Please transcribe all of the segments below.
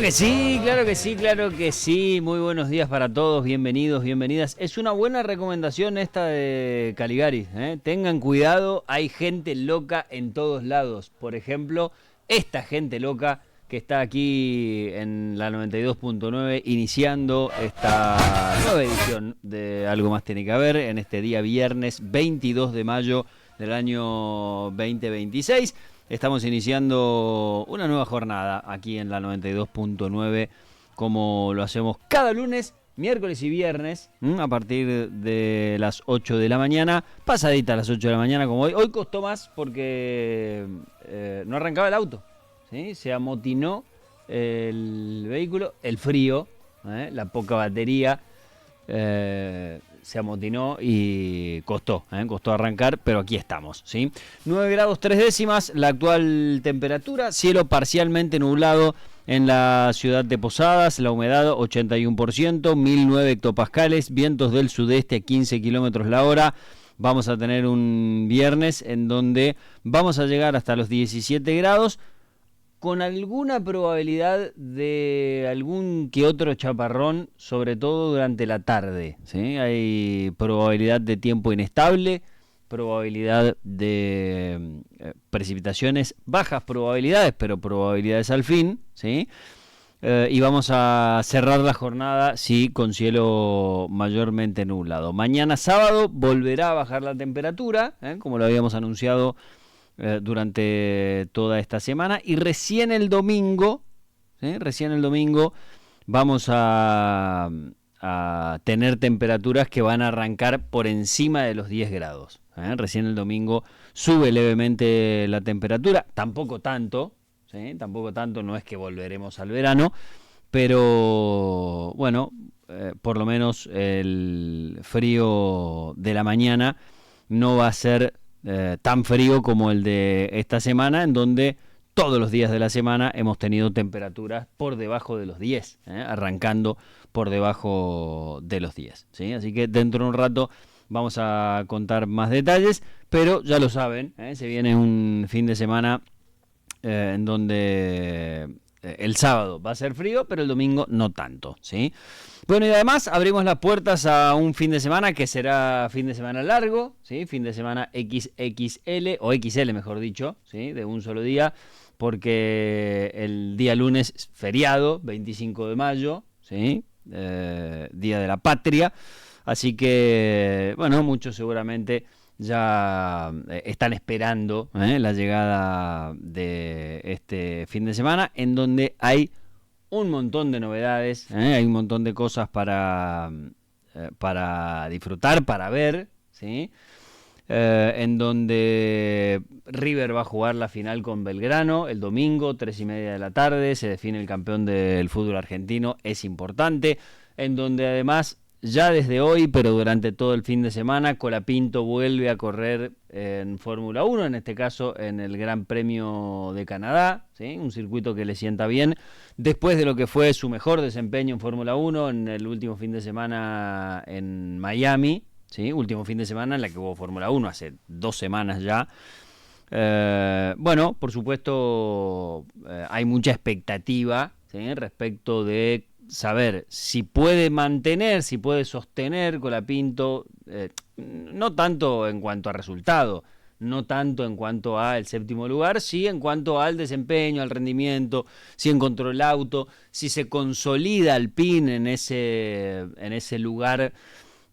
que sí, claro que sí, claro que sí. Muy buenos días para todos, bienvenidos, bienvenidas. Es una buena recomendación esta de Caligari, ¿eh? Tengan cuidado, hay gente loca en todos lados. Por ejemplo, esta gente loca que está aquí en la 92.9 iniciando esta nueva edición de Algo Más Tiene que Ver en este día viernes 22 de mayo del año 2026. Estamos iniciando una nueva jornada aquí en la 92.9, como lo hacemos cada lunes, miércoles y viernes, a partir de las 8 de la mañana, pasadita a las 8 de la mañana como hoy. Hoy costó más porque no arrancaba el auto, ¿sí? Se amotinó el vehículo, el frío, la poca batería, se amotinó y costó arrancar, pero aquí estamos, ¿sí? 9 grados 3 décimas, la actual temperatura, cielo parcialmente nublado en la ciudad de Posadas, la humedad 81%, 1009 hectopascales, vientos del sudeste a 15 kilómetros la hora. Vamos a tener un viernes en donde vamos a llegar hasta los 17 grados, con alguna probabilidad de algún que otro chaparrón, sobre todo durante la tarde, ¿sí? Hay probabilidad de tiempo inestable, probabilidad de precipitaciones, bajas probabilidades, pero probabilidades al fin, ¿sí? Y vamos a cerrar la jornada, sí, con cielo mayormente nublado. Mañana sábado volverá a bajar la temperatura, como lo habíamos anunciado durante toda esta semana, y recién el domingo, ¿sí? Vamos a tener temperaturas que van a arrancar por encima de los 10 grados. Recién el domingo sube levemente la temperatura, tampoco tanto, ¿sí? No es que volveremos al verano, pero bueno, por lo menos el frío de la mañana no va a ser tan frío como el de esta semana, en donde todos los días de la semana hemos tenido temperaturas por debajo de los 10, arrancando por debajo de los 10, ¿sí? Así que dentro de un rato vamos a contar más detalles, pero ya lo saben, se viene un fin de semana en donde el sábado va a ser frío, pero el domingo no tanto, ¿sí? Bueno, y además abrimos las puertas a un fin de semana que será fin de semana largo, ¿sí? Fin de semana XXL, o XL mejor dicho, ¿sí? De un solo día, porque el día lunes es feriado, 25 de mayo, ¿sí? Día de la Patria, así que, bueno, muchos seguramente ya están esperando la llegada de este fin de semana, en donde hay un montón de novedades, hay un montón de cosas para disfrutar, para ver, ¿sí? En donde River va a jugar la final con Belgrano el domingo, 3:30 de la tarde, se define el campeón del fútbol argentino, es importante, en donde además ya desde hoy, pero durante todo el fin de semana, Colapinto vuelve a correr en Fórmula 1, en este caso en el Gran Premio de Canadá, ¿sí? Un circuito que le sienta bien, después de lo que fue su mejor desempeño en Fórmula 1 en el último fin de semana en Miami, ¿sí? Último fin de semana en la que hubo Fórmula 1, hace 2 semanas ya. Bueno, por supuesto, hay mucha expectativa, ¿sí? Respecto de saber si puede mantener, si puede sostener Colapinto, no tanto en cuanto a resultado, no tanto en cuanto al séptimo lugar, sí en cuanto al desempeño, al rendimiento, si encontró el auto, si se consolida Alpine en ese lugar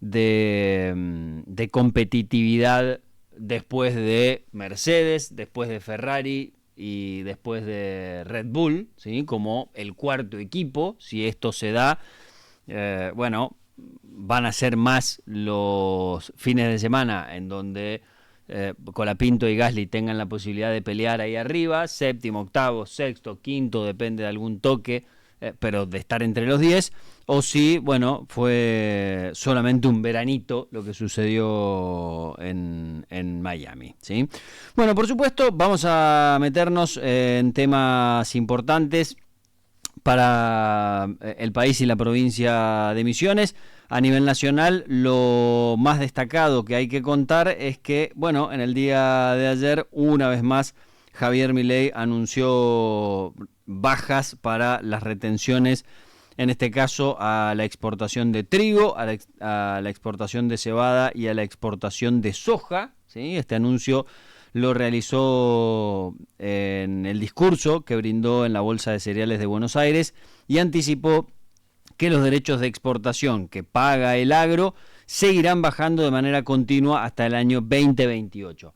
de competitividad después de Mercedes, después de Ferrari y después de Red Bull, ¿sí? Como el cuarto equipo. Si esto se da, bueno, van a ser más los fines de semana en donde Colapinto y Gasly tengan la posibilidad de pelear ahí arriba, séptimo, octavo, sexto, quinto, depende de algún toque, pero de estar entre los 10, o si, bueno, fue solamente un veranito lo que sucedió en Miami, ¿sí? Bueno, por supuesto, vamos a meternos en temas importantes para el país y la provincia de Misiones. A nivel nacional, lo más destacado que hay que contar es que, bueno, en el día de ayer, una vez más, Javier Milei anunció bajas para las retenciones, en este caso a la exportación de trigo, a la exportación de cebada y a la exportación de soja, ¿sí? Este anuncio lo realizó en el discurso que brindó en la Bolsa de Cereales de Buenos Aires y anticipó que los derechos de exportación que paga el agro seguirán bajando de manera continua hasta el año 2028.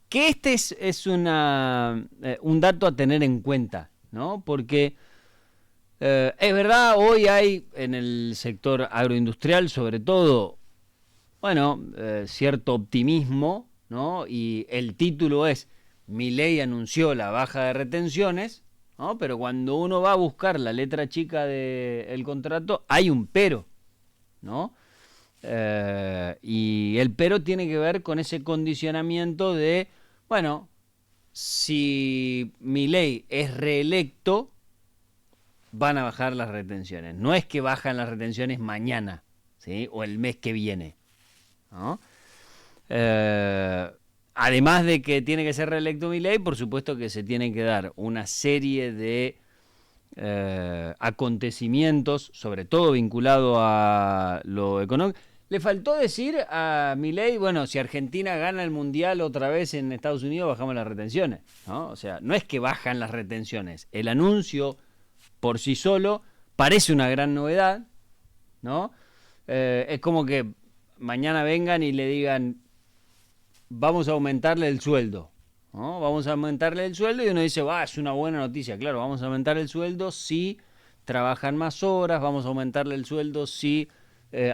Que este es un dato a tener en cuenta, ¿no? Porque es verdad, hoy hay en el sector agroindustrial, sobre todo, bueno, cierto optimismo, ¿no? Y el título es Milei anunció la baja de retenciones, ¿no? Pero cuando uno va a buscar la letra chica del contrato, hay un pero, ¿no? Y el pero tiene que ver con ese condicionamiento de, bueno, si Milei es reelecto, van a bajar las retenciones. No es que bajan las retenciones mañana, ¿sí? O el mes que viene, ¿no? Además de que tiene que ser reelecto Milei, por supuesto que se tiene que dar una serie de acontecimientos, sobre todo vinculado a lo económico. Le faltó decir a Milei, bueno, si Argentina gana el Mundial otra vez en Estados Unidos, bajamos las retenciones, ¿no? O sea, no es que bajan las retenciones. El anuncio por sí solo parece una gran novedad, ¿no? Es como que mañana vengan y le digan, vamos a aumentarle el sueldo, ¿no? Vamos a aumentarle el sueldo y uno dice, es una buena noticia, claro, vamos a aumentar el sueldo si trabajan más horas, vamos a aumentarle el sueldo si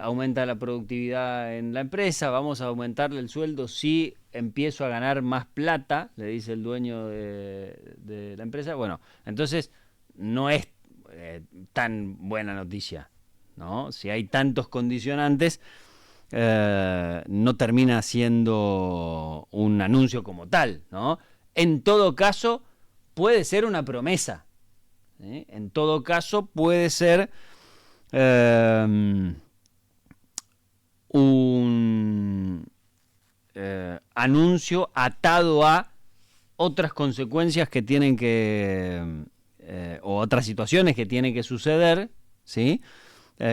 aumenta la productividad en la empresa, vamos a aumentarle el sueldo si empiezo a ganar más plata, le dice el dueño de la empresa. Bueno, entonces no es tan buena noticia, ¿no? Si hay tantos condicionantes, no termina siendo un anuncio como tal, ¿no? En todo caso, puede ser una promesa, ¿sí? En todo caso, puede ser un anuncio atado a otras consecuencias que tienen que o otras situaciones que tienen que suceder, ¿sí?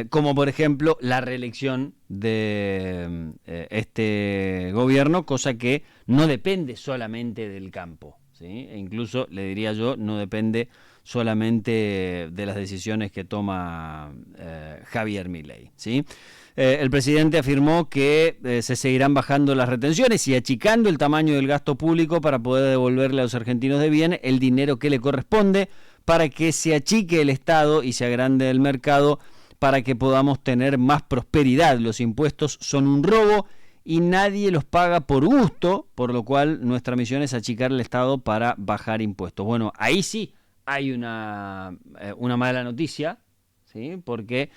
Como por ejemplo la reelección de este gobierno, cosa que no depende solamente del campo, ¿sí? E incluso, le diría yo, no depende solamente de las decisiones que toma Javier Milei, ¿sí? El presidente afirmó que se seguirán bajando las retenciones y achicando el tamaño del gasto público para poder devolverle a los argentinos de bien el dinero que le corresponde, para que se achique el Estado y se agrande el mercado, para que podamos tener más prosperidad. Los impuestos son un robo y nadie los paga por gusto, por lo cual nuestra misión es achicar el Estado para bajar impuestos. Bueno, ahí sí hay una mala noticia, ¿sí? Porque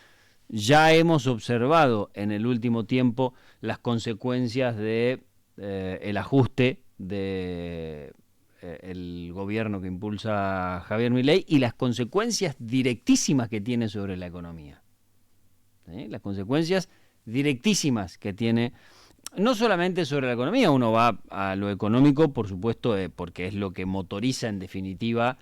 ya hemos observado en el último tiempo las consecuencias de el ajuste de el gobierno que impulsa Javier Milei y las consecuencias directísimas que tiene sobre la economía, ¿sí? Las consecuencias directísimas que tiene, no solamente sobre la economía, uno va a lo económico, por supuesto, porque es lo que motoriza en definitiva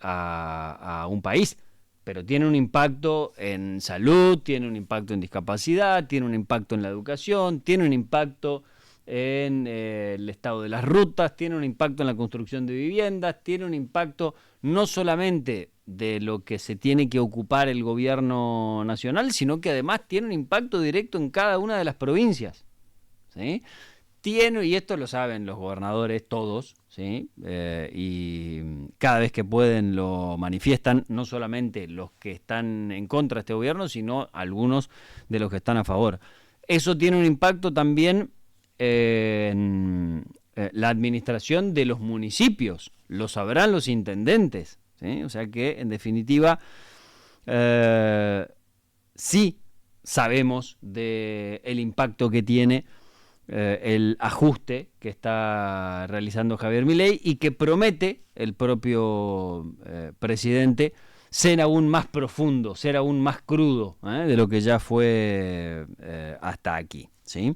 a un país, pero tiene un impacto en salud, tiene un impacto en discapacidad, tiene un impacto en la educación, tiene un impacto en el estado de las rutas, tiene un impacto en la construcción de viviendas, tiene un impacto no solamente de lo que se tiene que ocupar el gobierno nacional, sino que además tiene un impacto directo en cada una de las provincias, ¿sí? Y esto lo saben los gobernadores todos, ¿sí? Y cada vez que pueden lo manifiestan, no solamente los que están en contra de este gobierno, sino algunos de los que están a favor. Eso tiene un impacto también en la administración de los municipios, lo sabrán los intendentes, ¿sí? O sea que, en definitiva, sí sabemos del impacto que tiene el ajuste que está realizando Javier Milei y que promete el propio presidente ser aún más profundo, ser aún más crudo de lo que ya fue hasta aquí, ¿sí?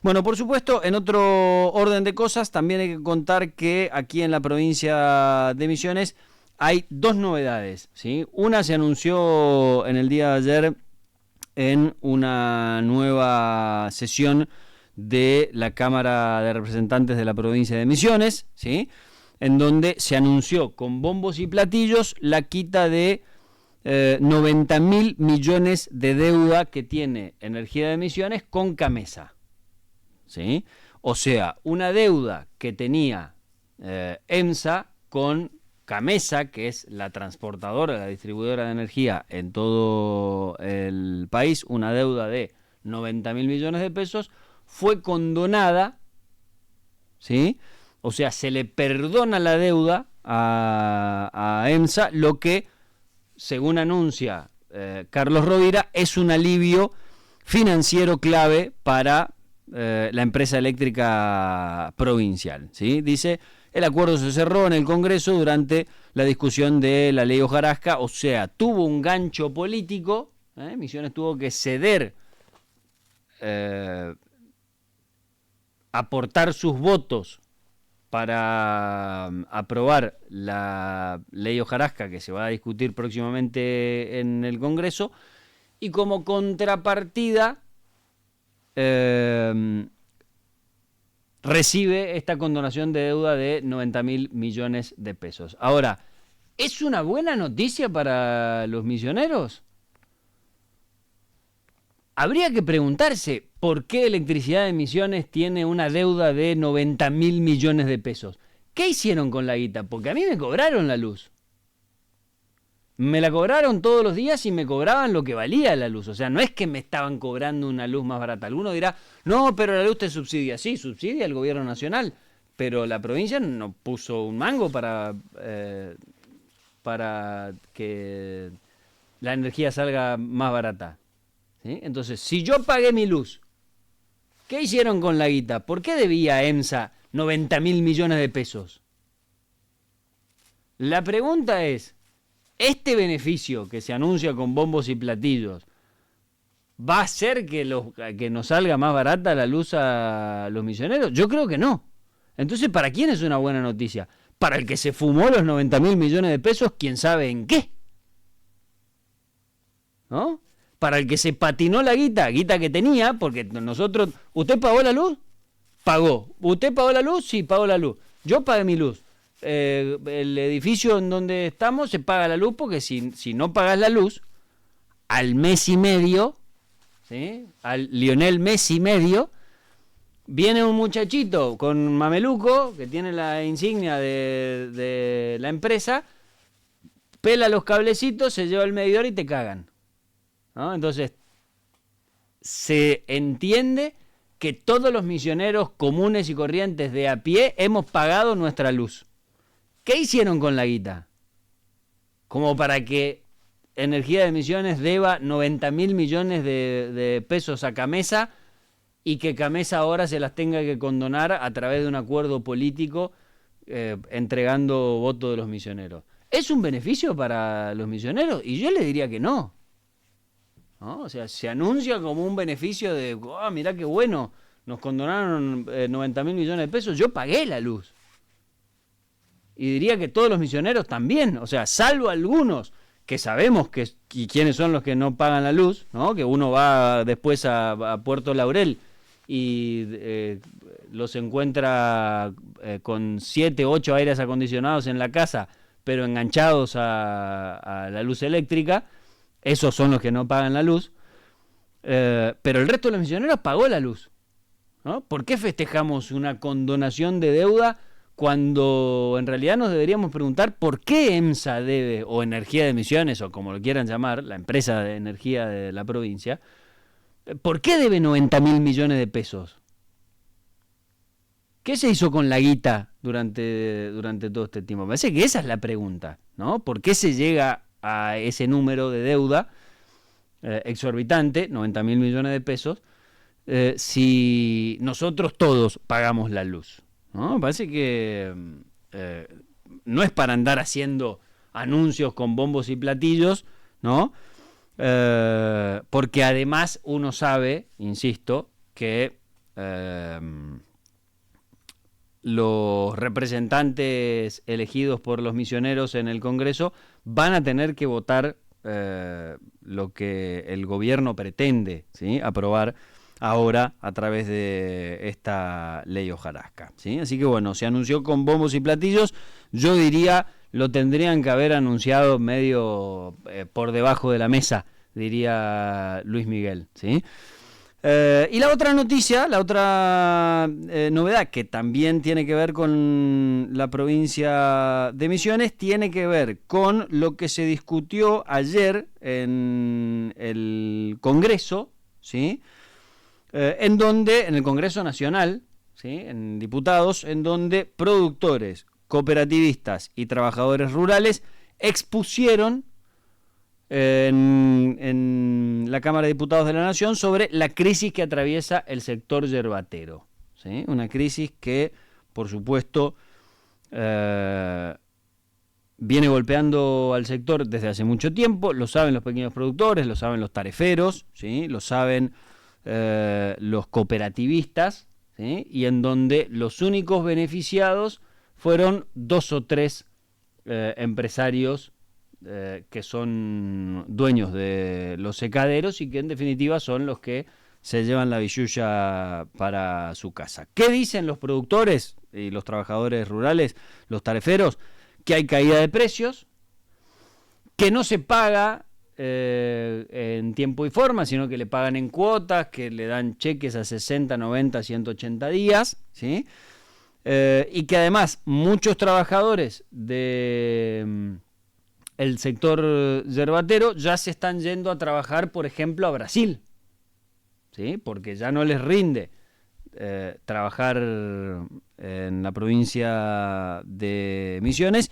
Bueno, por supuesto, en otro orden de cosas, también hay que contar que aquí en la provincia de Misiones hay dos novedades, ¿sí? Una se anunció en el día de ayer en una nueva sesión de la Cámara de Representantes de la provincia de Misiones, ¿sí? En donde se anunció con bombos y platillos la quita de 90.000 millones de deuda que tiene Energía de Misiones con Camesa, ¿sí? O sea, una deuda que tenía EMSA con Camesa, que es la transportadora, la distribuidora de energía en todo el país, una deuda de 90.000 millones de pesos, fue condonada, ¿sí? O sea, se le perdona la deuda a EMSA, lo que, según anuncia Carlos Rovira, es un alivio financiero clave para la empresa eléctrica provincial, ¿sí? Dice, el acuerdo se cerró en el Congreso durante la discusión de la ley hojarasca, o sea, tuvo un gancho político, Misiones tuvo que ceder, aportar sus votos para aprobar la ley hojarasca que se va a discutir próximamente en el Congreso, y como contrapartida recibe esta condonación de deuda de 90.000 millones de pesos. Ahora, ¿es una buena noticia para los misioneros? Habría que preguntarse por qué Electricidad de Misiones tiene una deuda de 90.000 millones de pesos. ¿Qué hicieron con la guita? Porque a mí me cobraron la luz. Me la cobraron todos los días y me cobraban lo que valía la luz. O sea, no es que me estaban cobrando una luz más barata. Alguno dirá, no, pero la luz te subsidia. Sí, subsidia el gobierno nacional, pero la provincia no puso un mango para que la energía salga más barata, ¿sí? Entonces, si yo pagué mi luz, ¿qué hicieron con la guita? ¿Por qué debía EMSA 90.000 millones de pesos? La pregunta es, ¿este beneficio que se anuncia con bombos y platillos va a hacer que nos salga más barata la luz a los misioneros? Yo creo que no. Entonces, ¿para quién es una buena noticia? Para el que se fumó los 90.000 millones de pesos, quién sabe en qué, ¿no? Para el que se patinó la guita que tenía, porque nosotros, ¿usted pagó la luz? Pagó. ¿Usted pagó la luz? Sí, pagó la luz. Yo pagué mi luz. El edificio en donde estamos se paga la luz, porque si no pagas la luz, al mes y medio, ¿sí? Al Lionel mes y medio, viene un muchachito con mameluco, que tiene la insignia de la empresa, pela los cablecitos, se lleva el medidor y te cagan, ¿no? Entonces, se entiende que todos los misioneros comunes y corrientes de a pie hemos pagado nuestra luz. ¿Qué hicieron con la guita? Como para que Energía de Misiones deba 90.000 millones de pesos a Camesa y que Camesa ahora se las tenga que condonar a través de un acuerdo político entregando votos de los misioneros. ¿Es un beneficio para los misioneros? Y yo le diría que no, ¿no? O sea, se anuncia como un beneficio de, mirá qué bueno, nos condonaron 90.000 millones de pesos, yo pagué la luz. Y diría que todos los misioneros también, o sea, salvo algunos que sabemos quiénes son los que no pagan la luz, ¿no? Que uno va después a Puerto Laurel y los encuentra con 7, 8 aires acondicionados en la casa, pero enganchados a la luz eléctrica. Esos son los que no pagan la luz, pero el resto de los misioneros pagó la luz, ¿no? ¿Por qué festejamos una condonación de deuda cuando en realidad nos deberíamos preguntar por qué EMSA debe, o Energía de Misiones, o como lo quieran llamar, la empresa de energía de la provincia, por qué debe 90.000 millones de pesos? ¿Qué se hizo con la guita durante todo este tiempo? Me parece que esa es la pregunta, ¿no? ¿Por qué se llega a ese número de deuda exorbitante, 90.000 millones de pesos, si nosotros todos pagamos la luz, ¿no? Me parece que no es para andar haciendo anuncios con bombos y platillos, ¿no? Porque además uno sabe, insisto, que los representantes elegidos por los misioneros en el Congreso van a tener que votar lo que el gobierno pretende, ¿sí?, aprobar ahora a través de esta ley hojarasca, ¿sí? Así que bueno, se anunció con bombos y platillos. Yo diría, lo tendrían que haber anunciado medio por debajo de la mesa, diría Luis Miguel, ¿sí? Y la otra noticia, la otra novedad que también tiene que ver con la provincia de Misiones, tiene que ver con lo que se discutió ayer en el Congreso, ¿sí? En donde, en el Congreso Nacional, ¿sí?, en diputados, en donde productores, cooperativistas y trabajadores rurales expusieron en la Cámara de Diputados de la Nación sobre la crisis que atraviesa el sector yerbatero, ¿sí? Una crisis que, por supuesto, viene golpeando al sector desde hace mucho tiempo. Lo saben los pequeños productores, lo saben los tareferos, ¿sí?, lo saben los cooperativistas, ¿sí?, y en donde los únicos beneficiados fueron 2 o 3 empresarios que son dueños de los secaderos y que en definitiva son los que se llevan la billulla para su casa. ¿Qué dicen los productores y los trabajadores rurales, los tareferos? Que hay caída de precios, que no se paga en tiempo y forma, sino que le pagan en cuotas, que le dan cheques a 60, 90, 180 días, ¿sí? Y que además muchos trabajadores de el sector yerbatero ya se están yendo a trabajar, por ejemplo, a Brasil, ¿sí?, porque ya no les rinde trabajar en la provincia de Misiones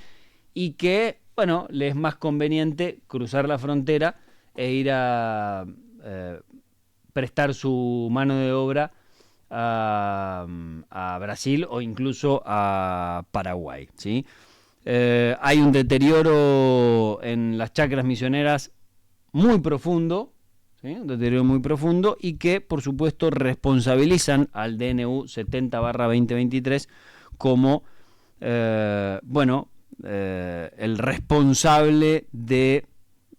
y que, bueno, les es más conveniente cruzar la frontera e ir a prestar su mano de obra a Brasil o incluso a Paraguay, ¿sí? Hay un deterioro en las chacras misioneras muy profundo, ¿sí?, un deterioro muy profundo, y que por supuesto responsabilizan al DNU 70/2023 como el responsable de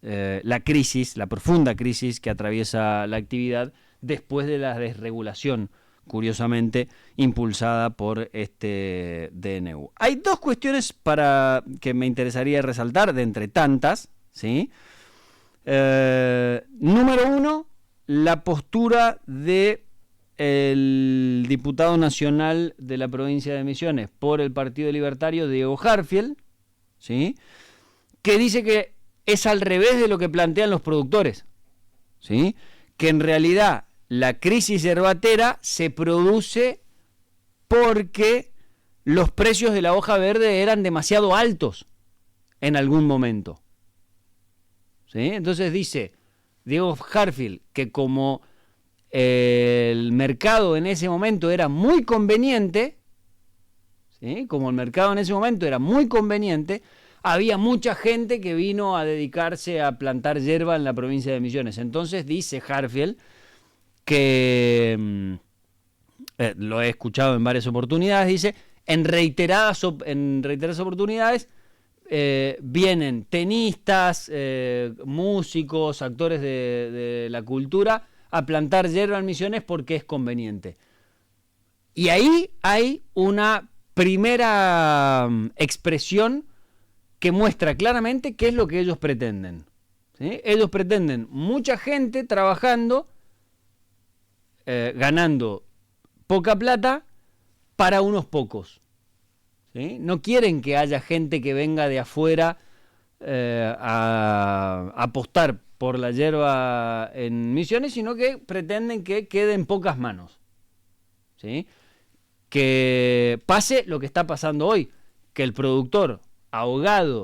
la crisis, la profunda crisis que atraviesa la actividad después de la desregulación, curiosamente, impulsada por este DNU. Hay 2 cuestiones que me interesaría resaltar, de entre tantas, ¿sí? Número 1, la postura de el diputado nacional de la provincia de Misiones por el Partido Libertario, Diego Hartfield, ¿sí?, que dice que es al revés de lo que plantean los productores, ¿sí?, que en realidad la crisis yerbatera se produce porque los precios de la hoja verde eran demasiado altos en algún momento, ¿sí? Entonces dice Diego Hartfield que como el mercado en ese momento era muy conveniente, ¿sí?, como el mercado en ese momento era muy conveniente, había mucha gente que vino a dedicarse a plantar hierba en la provincia de Misiones. Entonces dice Hartfield que lo he escuchado en varias oportunidades, dice, en reiteradas oportunidades vienen tenistas, músicos, actores de la cultura a plantar hierba en Misiones porque es conveniente. Y ahí hay una primera expresión que muestra claramente qué es lo que ellos pretenden, ¿sí? Ellos pretenden mucha gente trabajando, ganando poca plata para unos pocos, ¿sí? No quieren que haya gente que venga de afuera a apostar por la hierba en Misiones, sino que pretenden que quede en pocas manos, ¿sí? Que pase lo que está pasando hoy, que el productor ahogado